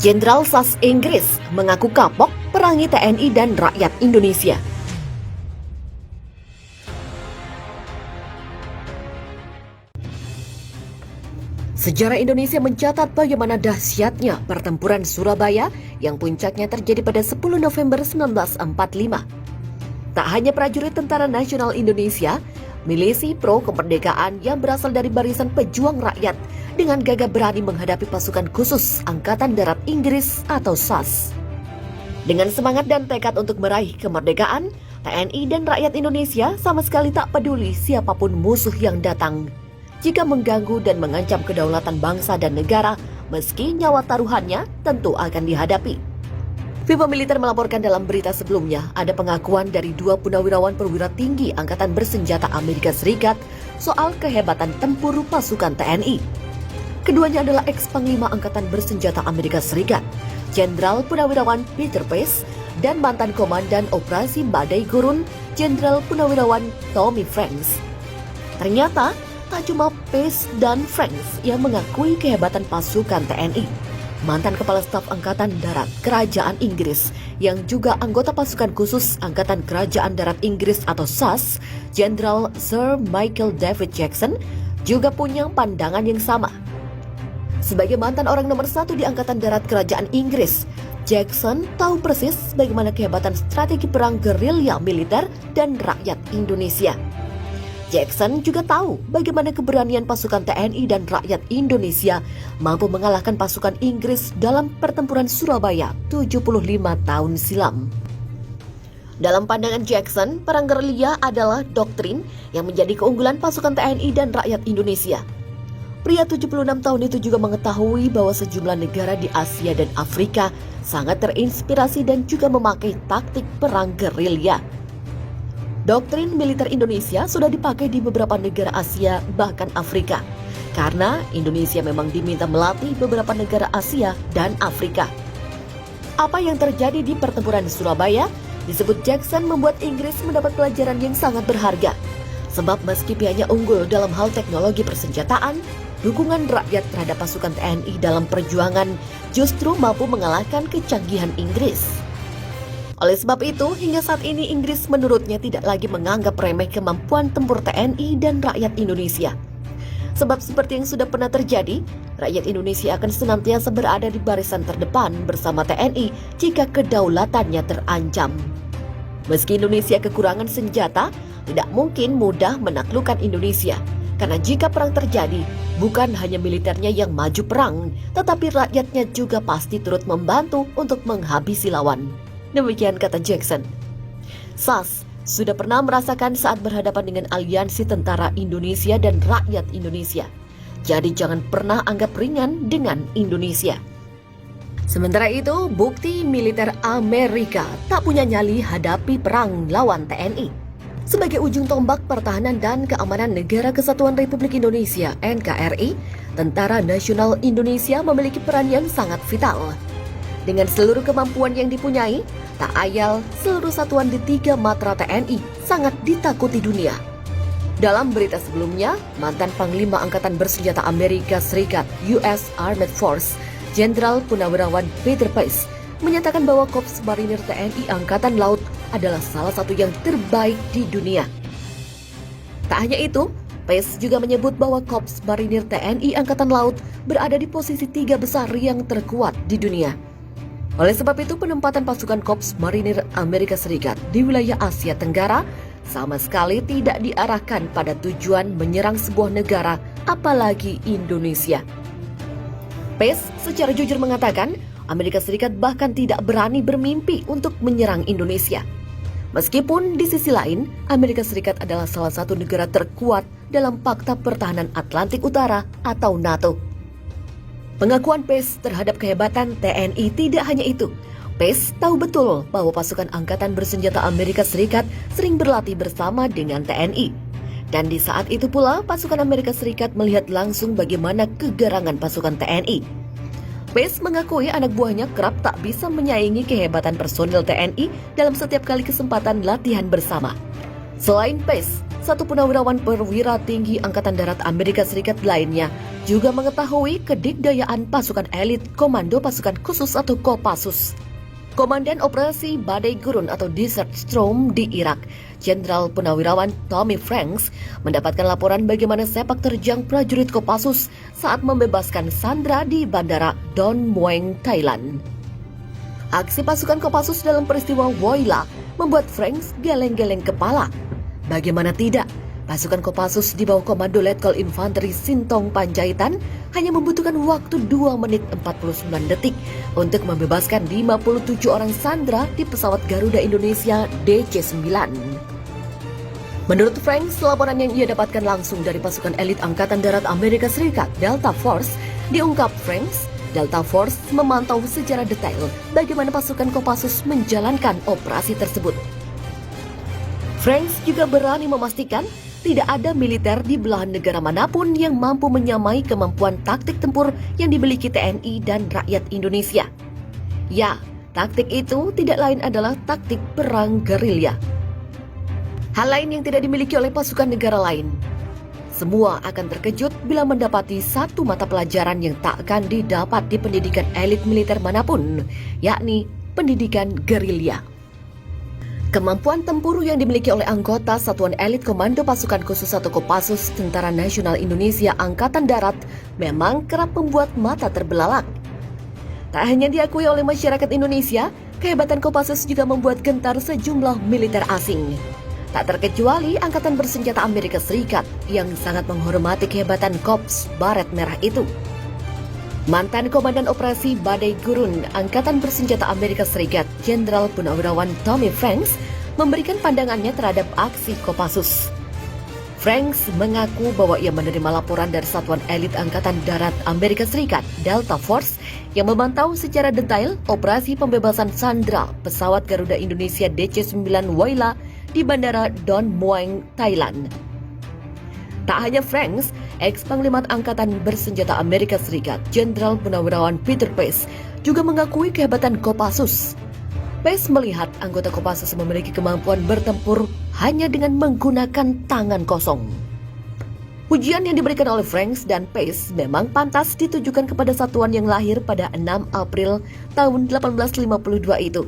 Jenderal SAS Inggris mengaku kapok perangi TNI dan rakyat Indonesia. Sejarah Indonesia mencatat bagaimana dahsyatnya pertempuran Surabaya yang puncaknya terjadi pada 10 November 1945. Tak hanya prajurit Tentara Nasional Indonesia, milisi pro kemerdekaan yang berasal dari barisan pejuang rakyat dengan gagah berani menghadapi pasukan khusus Angkatan Darat Inggris atau SAS. Dengan semangat dan tekad untuk meraih kemerdekaan, TNI dan rakyat Indonesia sama sekali tak peduli siapapun musuh yang datang. Jika mengganggu dan mengancam kedaulatan bangsa dan negara, meski nyawa taruhannya tentu akan dihadapi. Viva Militer melaporkan dalam berita sebelumnya ada pengakuan dari 2 purnawirawan perwira tinggi Angkatan Bersenjata Amerika Serikat soal kehebatan tempur pasukan TNI. Keduanya adalah ex-Panglima Angkatan Bersenjata Amerika Serikat, Jenderal Purnawirawan Peter Pace, dan mantan Komandan Operasi Badai Gurun, Jenderal Purnawirawan Tommy Franks. Ternyata, tak cuma Pace dan Franks yang mengakui kehebatan pasukan TNI. Mantan Kepala Staf Angkatan Darat Kerajaan Inggris yang juga anggota pasukan khusus Angkatan Kerajaan Darat Inggris atau SAS, Jenderal Sir Michael David Jackson, juga punya pandangan yang sama. Sebagai mantan orang nomor 1 di Angkatan Darat Kerajaan Inggris, Jackson tahu persis bagaimana kehebatan strategi perang gerilya militer dan rakyat Indonesia. Jackson juga tahu bagaimana keberanian pasukan TNI dan rakyat Indonesia mampu mengalahkan pasukan Inggris dalam pertempuran Surabaya 75 tahun silam. Dalam pandangan Jackson, perang gerilya adalah doktrin yang menjadi keunggulan pasukan TNI dan rakyat Indonesia. Pria 76 tahun itu juga mengetahui bahwa sejumlah negara di Asia dan Afrika sangat terinspirasi dan juga memakai taktik perang gerilya. Doktrin militer Indonesia sudah dipakai di beberapa negara Asia bahkan Afrika, karena Indonesia memang diminta melatih beberapa negara Asia dan Afrika. Apa yang terjadi di pertempuran Surabaya disebut Jackson membuat Inggris mendapat pelajaran yang sangat berharga. Sebab meski pihaknya unggul dalam hal teknologi persenjataan, dukungan rakyat terhadap pasukan TNI dalam perjuangan justru mampu mengalahkan kecanggihan Inggris. Oleh sebab itu, hingga saat ini Inggris menurutnya tidak lagi menganggap remeh kemampuan tempur TNI dan rakyat Indonesia. Sebab seperti yang sudah pernah terjadi, rakyat Indonesia akan senantiasa berada di barisan terdepan bersama TNI jika kedaulatannya terancam. Meski Indonesia kekurangan senjata, tidak mungkin mudah menaklukkan Indonesia. Karena jika perang terjadi, bukan hanya militernya yang maju perang, tetapi rakyatnya juga pasti turut membantu untuk menghabisi lawan. Demikian kata Jackson. SAS sudah pernah merasakan saat berhadapan dengan aliansi tentara Indonesia dan rakyat Indonesia. Jadi jangan pernah anggap ringan dengan Indonesia. Sementara itu, bukti militer Amerika tak punya nyali hadapi perang lawan TNI. Sebagai ujung tombak pertahanan dan keamanan Negara Kesatuan Republik Indonesia (NKRI), Tentara Nasional Indonesia memiliki peran yang sangat vital. Dengan seluruh kemampuan yang dipunyai, tak ayal seluruh satuan di 3 matra TNI sangat ditakuti dunia. Dalam berita sebelumnya, mantan Panglima Angkatan Bersenjata Amerika Serikat US Armed Force, Jenderal Purnawirawan Peter Pace, menyatakan bahwa Korps Marinir TNI Angkatan Laut adalah salah satu yang terbaik di dunia. Tak hanya itu, Pace juga menyebut bahwa Korps Marinir TNI Angkatan Laut berada di posisi 3 besar yang terkuat di dunia. Oleh sebab itu, penempatan pasukan Korps Marinir Amerika Serikat di wilayah Asia Tenggara sama sekali tidak diarahkan pada tujuan menyerang sebuah negara, apalagi Indonesia. Pace secara jujur mengatakan, Amerika Serikat bahkan tidak berani bermimpi untuk menyerang Indonesia. Meskipun di sisi lain, Amerika Serikat adalah salah satu negara terkuat dalam Pakta Pertahanan Atlantik Utara atau NATO. Pengakuan Pace terhadap kehebatan TNI tidak hanya itu. Pace tahu betul bahwa pasukan Angkatan Bersenjata Amerika Serikat sering berlatih bersama dengan TNI. Dan di saat itu pula, pasukan Amerika Serikat melihat langsung bagaimana kegarangan pasukan TNI. Pace mengakui anak buahnya kerap tak bisa menyaingi kehebatan personil TNI dalam setiap kali kesempatan latihan bersama. Selain Pace, satu purnawirawan perwira tinggi Angkatan Darat Amerika Serikat lainnya juga mengetahui kedikdayaan pasukan elit Komando Pasukan Khusus atau Kopassus. Komandan Operasi Badai Gurun atau Desert Storm di Irak, Jenderal Purnawirawan Tommy Franks, mendapatkan laporan bagaimana sepak terjang prajurit Kopassus saat membebaskan sandera di Bandara Don Mueang, Thailand. Aksi pasukan Kopassus dalam peristiwa Woyla membuat Franks geleng-geleng kepala. Bagaimana tidak, pasukan Kopassus di bawah Komando Letkol Infanteri Sintong Panjaitan hanya membutuhkan waktu 2 menit 49 detik untuk membebaskan 57 orang sandera di pesawat Garuda Indonesia DC-9. Menurut Franks, laporan yang ia dapatkan langsung dari pasukan elit Angkatan Darat Amerika Serikat, Delta Force, diungkap Franks, Delta Force memantau secara detail bagaimana pasukan Kopassus menjalankan operasi tersebut. Franks juga berani memastikan tidak ada militer di belahan negara manapun yang mampu menyamai kemampuan taktik tempur yang dimiliki TNI dan rakyat Indonesia. Ya, taktik itu tidak lain adalah taktik perang gerilya. Hal lain yang tidak dimiliki oleh pasukan negara lain. Semua akan terkejut bila mendapati satu mata pelajaran yang tak akan didapat di pendidikan elit militer manapun, yakni pendidikan gerilya. Kemampuan tempur yang dimiliki oleh anggota Satuan Elit Komando Pasukan Khusus atau Kopassus Tentara Nasional Indonesia Angkatan Darat memang kerap membuat mata terbelalak. Tak hanya diakui oleh masyarakat Indonesia, kehebatan Kopassus juga membuat gentar sejumlah militer asing. Tak terkecuali Angkatan Bersenjata Amerika Serikat yang sangat menghormati kehebatan Korps Baret Merah itu. Mantan Komandan Operasi Badai Gurun Angkatan Bersenjata Amerika Serikat, Jenderal Purnawirawan Tommy Franks, memberikan pandangannya terhadap aksi Kopassus. Franks mengaku bahwa ia menerima laporan dari Satuan Elit Angkatan Darat Amerika Serikat, Delta Force, yang memantau secara detail operasi pembebasan sandera pesawat Garuda Indonesia DC-9 Woyla di Bandara Don Mueang, Thailand. Tak hanya Franks, ex-Panglima Angkatan Bersenjata Amerika Serikat, Jenderal Purnawirawan Peter Pace, juga mengakui kehebatan Kopassus. Pace melihat anggota Kopassus memiliki kemampuan bertempur hanya dengan menggunakan tangan kosong. Pujian yang diberikan oleh Franks dan Pace memang pantas ditujukan kepada satuan yang lahir pada 6 April tahun 1852 itu.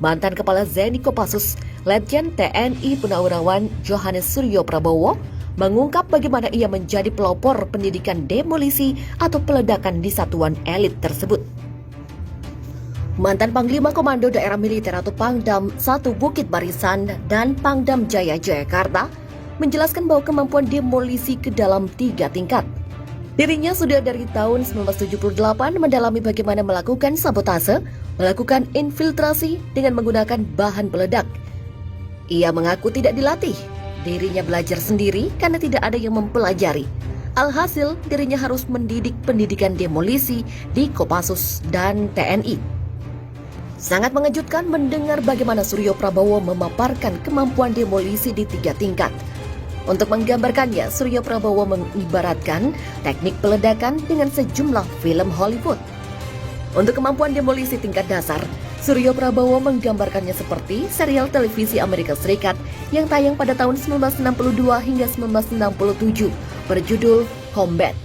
Mantan Kepala Zeni Kopassus, Letjen TNI Purnawirawan Johannes Suryo Prabowo, mengungkap bagaimana ia menjadi pelopor pendidikan demolisi atau peledakan di satuan elit tersebut. Mantan Panglima Komando Daerah Militer atau Pangdam 1 Bukit Barisan dan Pangdam Jaya Jayakarta menjelaskan bahwa kemampuan demolisi ke dalam 3 tingkat. Dirinya sudah dari tahun 1978 mendalami bagaimana melakukan sabotase, melakukan infiltrasi dengan menggunakan bahan peledak. Ia mengaku tidak dilatih. Dirinya belajar sendiri karena tidak ada yang mempelajari. Alhasil, dirinya harus mendidik pendidikan demolisi di Kopassus dan TNI. Sangat mengejutkan mendengar bagaimana Suryo Prabowo memaparkan kemampuan demolisi di 3 tingkat. Untuk menggambarkannya, Suryo Prabowo mengibaratkan teknik peledakan dengan sejumlah film Hollywood. Untuk kemampuan demolisi tingkat dasar, Suryo Prabowo menggambarkannya seperti serial televisi Amerika Serikat yang tayang pada tahun 1962 hingga 1967 berjudul Combat.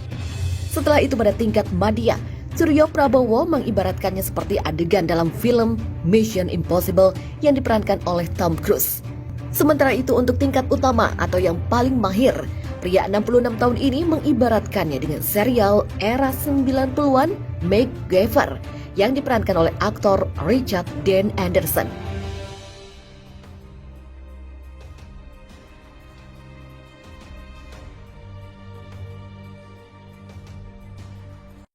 Setelah itu pada tingkat madya, Suryo Prabowo mengibaratkannya seperti adegan dalam film Mission Impossible yang diperankan oleh Tom Cruise. Sementara itu untuk tingkat utama atau yang paling mahir, pria 66 tahun ini mengibaratkannya dengan serial era 90-an MacGyver yang diperankan oleh aktor Richard Dean Anderson.